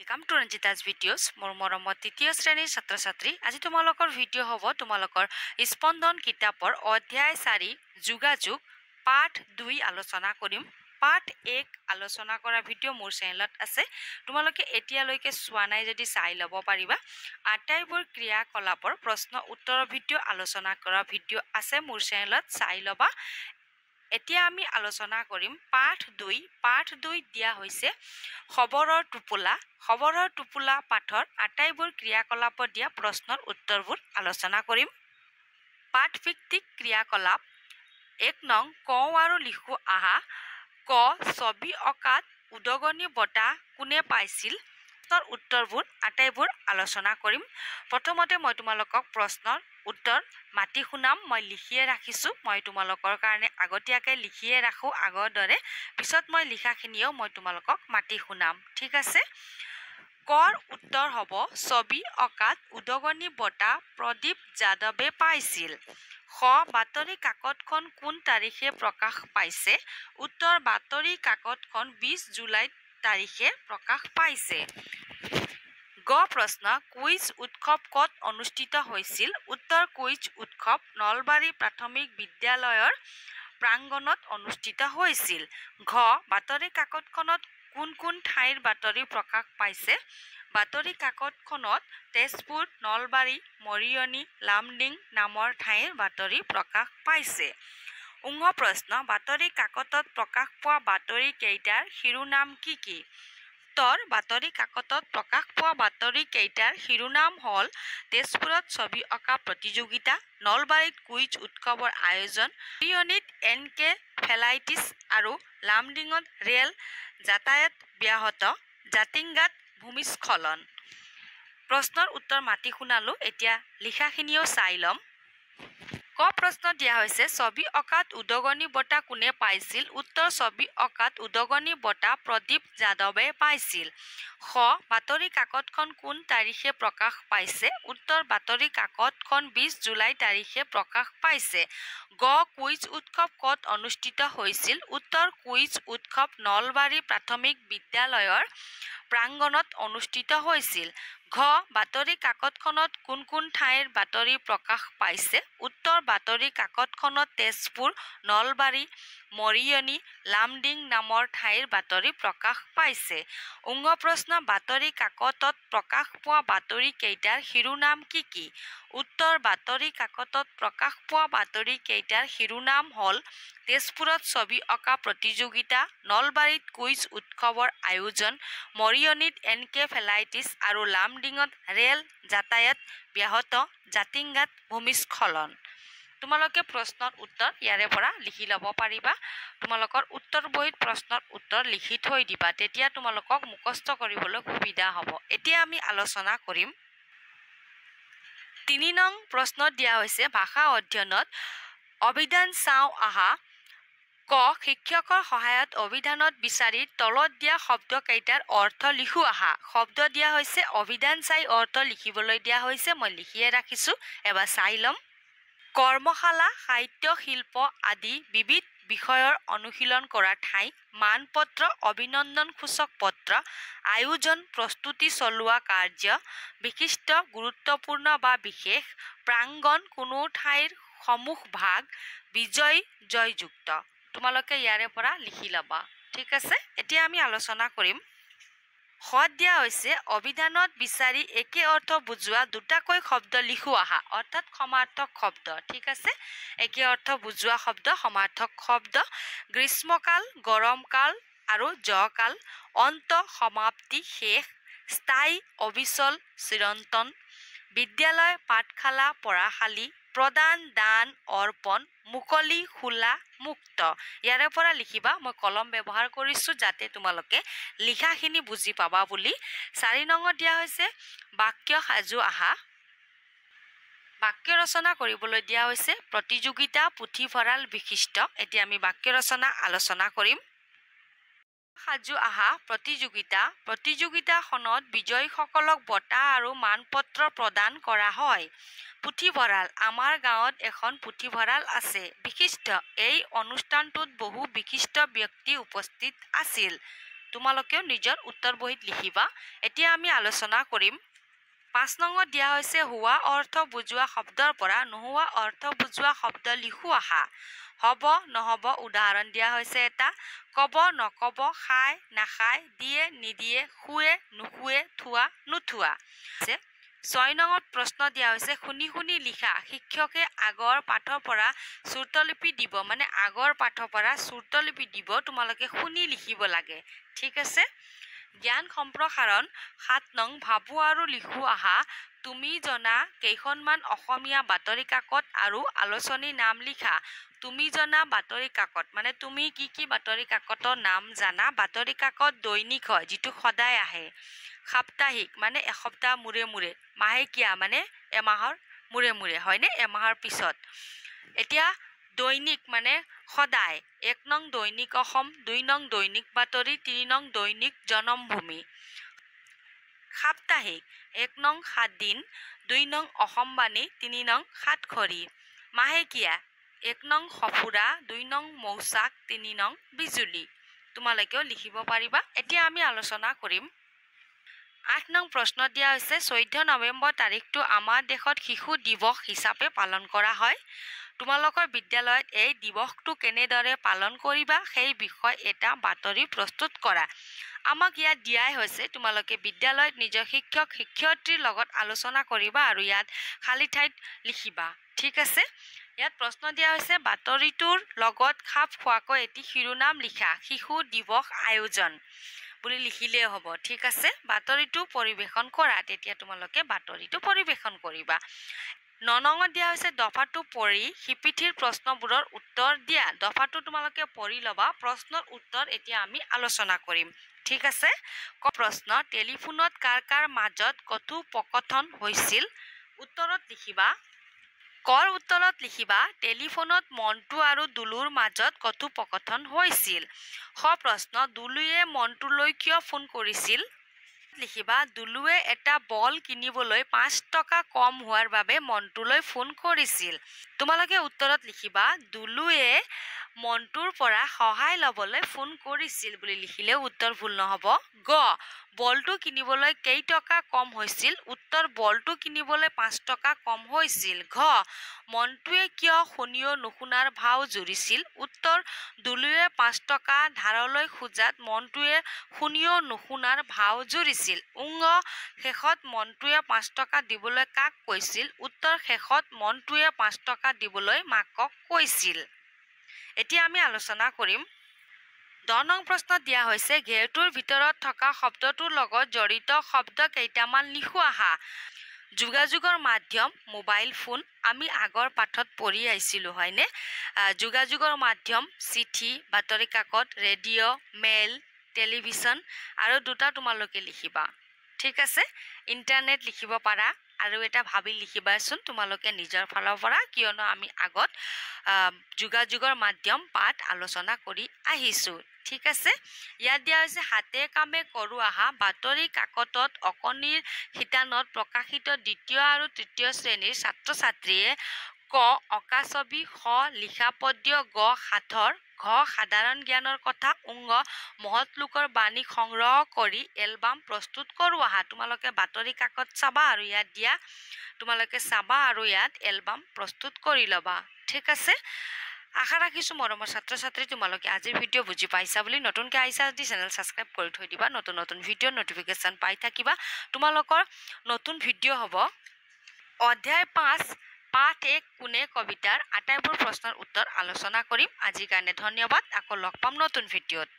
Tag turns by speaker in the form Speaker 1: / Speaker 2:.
Speaker 1: Welcome to Ranjita's videos. মোৰ মৰমৰ তৃতীয় শ্ৰেণীৰ ছাত্ৰ-ছাত্ৰী আজি তোমালোকৰ ভিডিঅ' হ'ব তোমালোকৰ স্পন্দন কিতাপৰ অধ্যায় 4 যোগাযোগ পাঠ 2 আলোচনা কৰিম। পাঠ 1 আলোচনা কৰা ভিডিঅ' মোৰ চেনেলত আছে। তোমালোকে এতিয়ালৈকে চোৱা নাই যদি চাই ল'ব পাৰিবা। আটাইবোৰ ক্ৰিয়াকলাপৰ প্ৰশ্ন উত্তৰ ভিডিঅ' আলোচনা কৰা ভিডিঅ' আছে মোৰ চেনেলত চাই ল'বা। এতিয়া আমি আলোচনা কৰিম পাঠ 2। পাঠ 2 দিয়া হৈছে খবৰৰ টোপোলা পাঠৰ আটাইবোৰ ক্ৰিয়াকলাপত দিয়া প্ৰশ্নৰ উত্তৰবোৰ আলোচনা কৰিম। পাঠ ভিত্তিক ক্ৰিয়াকলাপ 1 নং কওঁ আৰু লিখো আহা। ক ছবি অঁকাত উদগনি বঁটা কোনে পাইছিল? উত্তৰবোৰ আটাইবোৰ আলোচনা কৰিম। প্ৰথমতে মই তোমালোকক প্ৰশ্নৰ উত্তৰ মাতি শুনাম। মই লিখিয়ে ৰাখিছোঁ। মই তোমালোকৰ কাৰণে আগতীয়াকৈ লিখিয়ে ৰাখোঁ আগৰ দৰে। পিছত মই লিখাখিনিও মই তোমালোকক মাতি শুনাম। ঠিক আছে। কৰ উত্তৰ হ'ব ছবি অঁকাত উদগনি বঁটা প্ৰদীপ যাদৱে পাইছিল। খ বাতৰি কাকতখন কোন তাৰিখে প্ৰকাশ পাইছে? উত্তৰ বাতৰি কাকতখন 20 জুলাই তাৰিখে প্ৰকাশ পাইছে। গ প্ৰশ্ন কুইজ উৎসৱ ক'ত অনুষ্ঠিত হৈছিল? উত্তৰ কুইজ উৎসৱ নলবাৰী প্ৰাথমিক বিদ্যালয়ৰ প্ৰাংগণত অনুষ্ঠিত হৈছিল। ঘ বাতৰি কাকতখনত কোন কোন ঠাইৰ বাতৰি প্ৰকাশ পাইছে? বাতৰি কাকতখনত তেজপুৰ, নলবাৰী, মৰিয়নি, লামডিং নামৰ ঠাইৰ বাতৰি প্ৰকাশ পাইছে। উঙ প্ৰশ্ন বাতৰি কাকতত প্ৰকাশ পোৱা বাতৰি কেইটাৰ শিৰোনাম কি কি? উত্তৰ বাতৰি কাকতত প্ৰকাশ পোৱা বাতৰি কেইটাৰ শিৰোনাম হ'ল তেজপুৰত ছবি অঁকা প্ৰতিযোগিতা, নলবাৰীত কুইজ উৎসৱৰ আয়োজন, মৰিয়নিত এনকেফেলাইটিছ আৰু লামডিঙত ৰেল যাতায়াত ব্যাহত, জাতিংগাত ভূমিস্খলন। প্ৰশ্নৰ উত্তৰ মাতি শুনালো। এতিয়া লিখাখিনিও চাই ল'ম। ক প্ৰশ্ন দিয়া হৈছে ছবি অঁকাত উদগনি বঁটা কোনে পাইছিল? উত্তৰ ছবি অঁকাত উদগনি বঁটা প্ৰদীপ যাদৱে পাইছিল। খ বাতৰি কাকতখন কোন তাৰিখে প্ৰকাশ পাইছে? উত্তৰ বাতৰি কাকতখন 20 জুলাই তাৰিখে প্ৰকাশ পাইছে। গ কুইজ উৎসৱ ক'ত অনুষ্ঠিত হৈছিল? উত্তৰ কুইজ উৎসৱ নলবাৰী প্ৰাথমিক বিদ্যালয়ৰ প্ৰাংগণত অনুষ্ঠিত হৈছিল। ঘ বাতৰি কাকতখনত কোন কোন ঠাইৰ বাতৰি প্ৰকাশ পাইছে? উত্তৰ বাতৰি কাকতখনত তেজপুৰ, নলবাৰী, মৰিয়নি, লামডিং নামৰ ঠাইৰ বাতৰি প্ৰকাশ পাইছে। উঙ প্ৰশ্ন বাতৰি কাকতত প্ৰকাশ পোৱা বাতৰি কেইটাৰ শিৰোনাম কি কি? উত্তৰ বাতৰি কাকতত প্ৰকাশ পোৱা বাতৰি কেইটাৰ শিৰোনাম হ'ল তেজপুৰত ছবি অঁকা প্ৰতিযোগিতা, নলবাৰীত কুইজ উৎসৱৰ আয়োজন, মৰিয়নিত এনকেফেলাইটিছ আৰু লামডিঙত ৰেল যাতায়াত ব্যাহত, জাতিংগাত ভূমিস্খলন। তোমালোকে প্ৰশ্নৰ উত্তৰ ইয়াৰে পৰা লিখি ল'ব পাৰিবা। তোমালোকৰ উত্তৰ বহীত প্ৰশ্নৰ উত্তৰ লিখি থৈ দিবা, তেতিয়া তোমালোকক মুখস্থ কৰিবলৈ সুবিধা হ'ব। এতিয়া আমি আলোচনা কৰিম 3 নং প্ৰশ্নত দিয়া হৈছে ভাষা অধ্যয়নত অভিধান চাওঁ আহা। ক শিক্ষকৰ সহায়ত অভিধানত বিচাৰি তলত দিয়া শব্দ কেইটাৰ অৰ্থ লিখো আহা। শব্দ দিয়া হৈছে অভিধান চাই অৰ্থ লিখিবলৈ দিয়া হৈছে। মই লিখিয়ে ৰাখিছোঁ। এবাৰ চাই ল'ম। কৰ্মশালা, সাহিত্য শিল্প আদি বিবিধ বিষয়ৰ অনুশীলন কৰা ঠাই, মানপত্ৰ, অভিনন্দনসূচক পত্ৰ, আয়োজন, প্ৰস্তুতি চলোৱা কাৰ্য, বিশিষ্ট, গুৰুত্বপূৰ্ণ বা বিশেষ, প্ৰাংগণ, কোনো ঠাইৰ সমূহ ভাগ, বিজয়, জয়যুক্ত। তোমালোকে ইয়াৰে পৰা লিখি ল'বা। ঠিক আছে। এতিয়া আমি আলোচনা কৰিম। খ দিয়া হৈছে অভিধানত বিচাৰি একে অৰ্থ বুজোৱা দুটাকৈ শব্দ লিখো আহা, অৰ্থাৎ সমাৰ্থক শব্দ। ঠিক আছে। একে অৰ্থ বুজোৱা শব্দ সমাৰ্থক শব্দ। গ্ৰীষ্মকাল, গৰমকাল আৰু জকাল, অন্ত, সমাপ্তি, শেষ, স্থায়ী, অবিচল, চিৰন্তন, বিদ্যালয়, পাঠশালা, পঢ়াশালী, প্ৰদান, দান, অৰ্পণ, মুকলি, খোলা, মুক্ত। ইয়াৰে পৰা লিখিবা। মই কলম ব্যৱহাৰ কৰিছোঁ যাতে তোমালোকে লিখাখিনি বুজি পাবা বুলি। 4 নঙত দিয়া হৈছে বাক্য সাজু আহা। বাক্য ৰচনা কৰিবলৈ দিয়া হৈছে প্ৰতিযোগিতা, পুথিভঁৰাল, বিশিষ্ট। এতিয়া আমি বাক্য ৰচনা আলোচনা কৰিম। সাজু আহা প্ৰতিযোগিতাখনত বিজয়ীসকলক বঁটা আৰু মানপত্ৰ প্ৰদান কৰা হয়। পুথিভঁৰাল আমাৰ গাঁৱত এখন পুথিভঁৰাল আছে। বিশিষ্ট এই অনুষ্ঠানটোত বহু বিশিষ্ট ব্যক্তি উপস্থিত আছিল। তোমালোকেও নিজৰ উত্তৰ বহীত লিখিবা এতিয়া আমি আলোচনা কৰিম 5 নম্বৰত দিয়া হৈছে হোৱা অৰ্থ বুজোৱা শব্দৰ পৰা নোহোৱা অৰ্থ বুজোৱা শব্দ লিখো আহা হ'ব নহ'ব উদাহৰণ দিয়া হৈছে এটা কব নকব খায় নাখায় দিয়ে নিদিয়ে শুৱে নুশুৱে থোৱা নুথোৱা 6 নম্বৰত প্ৰশ্ন দিয়া হৈছে শুনি শুনি লিখা শিক্ষকে আগৰ পাঠৰ পৰা শ্ৰুতলিপি দিব মানে আগৰ পাঠৰ পৰা শ্ৰুতলিপি দিব তোমালোকে শুনি লিখিব লাগে ঠিক আছে জ্ঞান সম্প্ৰসাৰণ 7 নং ভাবো আৰু লিখো আহা তুমি জনা কেইখনমান অসমীয়া বাতৰি কাকত আৰু আলোচনী নাম লিখা তুমি জনা বাতৰি কাকত মানে তুমি কি বাতৰি কাকতৰ নাম জানা বাতৰি কাকত দৈনিক হয় যেটো সদায় আহে সাপ্তাহিক মানে এসপ্তাহ মুৰে মুৰে মাহেকীয়া মানে এমাহৰ মুৰে মুৰে হয়নে এমাহৰ পিছত এতিয়া দৈনিক মানে সদায় 1 নং দৈনিক অসম 2 নং দৈনিক বাতৰি 3 নং দৈনিক জনমভূমি সাপ্তাহিক 1 নং 7 দিন 2 নং অসমবাণী 3 নং সাতখৰী মাহেকীয়া 1 নং সফুৰা 2 নং মৌচাক 3 নং বিজুলী তোমালোকেও লিখিব পাৰিবা এতিয়া আমি আলোচনা কৰিম 8 নং প্ৰশ্ন দিয়া হৈছে 14 নৱেম্বৰ তাৰিখটো আমাৰ দেশত শিশু দিৱস হিচাপে পালন কৰা হয় তোমালোকৰ বিদ্যালয়ত এই দিৱসটো কেনেদৰে পালন কৰিবা সেই বিষয় এটা বাতৰি প্ৰস্তুত কৰা আমাক ইয়াত দিয়াই হৈছে তোমালোকে বিদ্যালয়ত নিজৰ শিক্ষক শিক্ষয়িত্ৰীৰ লগত আলোচনা কৰিবা আৰু ইয়াত খালি ঠাইত লিখিবা ঠিক আছে ইয়াত প্ৰশ্ন দিয়া হৈছে বাতৰিটোৰ লগত খাপ খোৱাকৈ এটি শিৰোনাম লিখা শিশু দিৱস আয়োজন বুলি লিখিলে হ'ব ঠিক আছে বাতৰিটো পৰিবেশন কৰা তেতিয়া তোমালোকে বাতৰিটো পৰিবেশন কৰিবা 9 নঙত দিয়া হৈছে দফাটো পঢ়ি হিপিঠিৰ প্ৰশ্নবোৰৰ উত্তৰ দিয়া দফাটো তোমালোকে পঢ়ি লবা প্ৰশ্নৰ উত্তৰ এতিয়া আমি আলোচনা কৰিম ঠিক আছে প্ৰশ্ন টেলিফোনত কাৰ মাজত কথোপকথন হৈছিল উত্তৰত লিখিবা কৰ উত্তৰত লিখিবা টেলিফোনত মন্টু আৰু দুলুৰ মাজত কথোপকথন হৈছিল খ প্ৰশ্ন দুলুৱে মন্টুলৈ কিয় ফোন কৰিছিল লিখিবা দুলুৱে এটা বল কিনিবলৈ 5 টকা কম হোৱাৰ বাবে মন্টুলৈ ফোন কৰিছিল তোমালোকে উত্তৰত লিখিবা দুলুৱে মন্টুৰ পৰা সহায় লবলৈ ফোন কৰিছিল বুলি লিখিলে উত্তৰ ভুল নহব গ বলটো কিনিবলৈ কেই টকা কম হৈছিল উত্তৰ বলটো কিনিবলৈ 5 টকা কম হৈছিল ঘ মন্টুৱে কিয় শুনিও নুশুনাৰ ভাও জুৰিছিল উত্তৰ দুলুৱে 5 টকা ধাৰলৈ খুজাত মন্টুৱে শুনিও নুশুনাৰ ভাও জুৰিছিল উঙ্গ শেষত মন্টুৱে 5 টকা দিবলৈ কাক কৈছিল উত্তৰ শেষত মন্টুৱে 5 টকা দিবলৈ মাকক কৈছিল এতিয়া আমি আলোচনা কৰিম 10 নং প্ৰশ্ন দিয়া হৈছে ঘেৰটোৰ ভিতৰত থকা শব্দটোৰ লগত জড়িত শব্দ কেইটামান লিখো আহা যোগাযোগৰ মাধ্যম মোবাইল ফোন আমি আগৰ পাঠত পঢ়ি আইছিলো হয়নে যোগাযোগৰ মাধ্যম চিঠি বাতৰি কাকত ৰেডিঅ মেইল টেলিভিছন আৰু দুটা তোমালোকে লিখিবা ঠিক আছে ইন্টাৰনেট লিখিব পাৰা আৰু এটা ভাবি লিখিবাচোন তোমালোকে নিজৰ ফালৰ পৰা কিয়নো আমি আগত যোগাযোগৰ মাধ্যম পাঠ আলোচনা কৰি আহিছো ঠিক আছে ইয়াত দিয়া হৈছে হাতে কামে কৰো আহা বাতৰি কাকতত অকনিৰ হিতানত প্ৰকাশিত দ্বিতীয় আৰু তৃতীয় শ্ৰেণীৰ ছাত্ৰ ছাত্ৰীয়ে ক অকা ছবি খ লিখা পদ্য গ সাথৰ ঘ সাধাৰণ জ্ঞানৰ কথা উঙ্গ মহৎ লোকৰ বাণী সংগ্ৰহ কৰি এলবাম প্ৰস্তুত কৰো আহা তোমালোকে বাতৰি কাকত চাবা আৰু ইয়াত দিয়া তোমালোকে চাবা আৰু ইয়াত এলবাম প্ৰস্তুত কৰি লবা ঠিক আছে আশা ৰাখিছো মৰমৰ ছাত্ৰ ছাত্ৰী তোমালোকে আজিৰ ভিডিঅ বুজি পাইছা বুলি নতুনকৈ আইছা যদি চেনেল সাবস্ক্ৰাইব কৰি থৈ দিবা নতুন ভিডিঅ নটিফিকেশন পাই থাকিবা তোমালোকৰ নতুন ভিডিঅ হ'ব অধ্যায় 5 পাঠ 1 কোনে কবিতাৰ আটাইবোৰ প্ৰশ্নৰ উত্তৰ আলোচনা কৰিম আজিৰ কাৰণে ধন্যবাদ আকৌ লগ পাম নতুন ভিডিঅত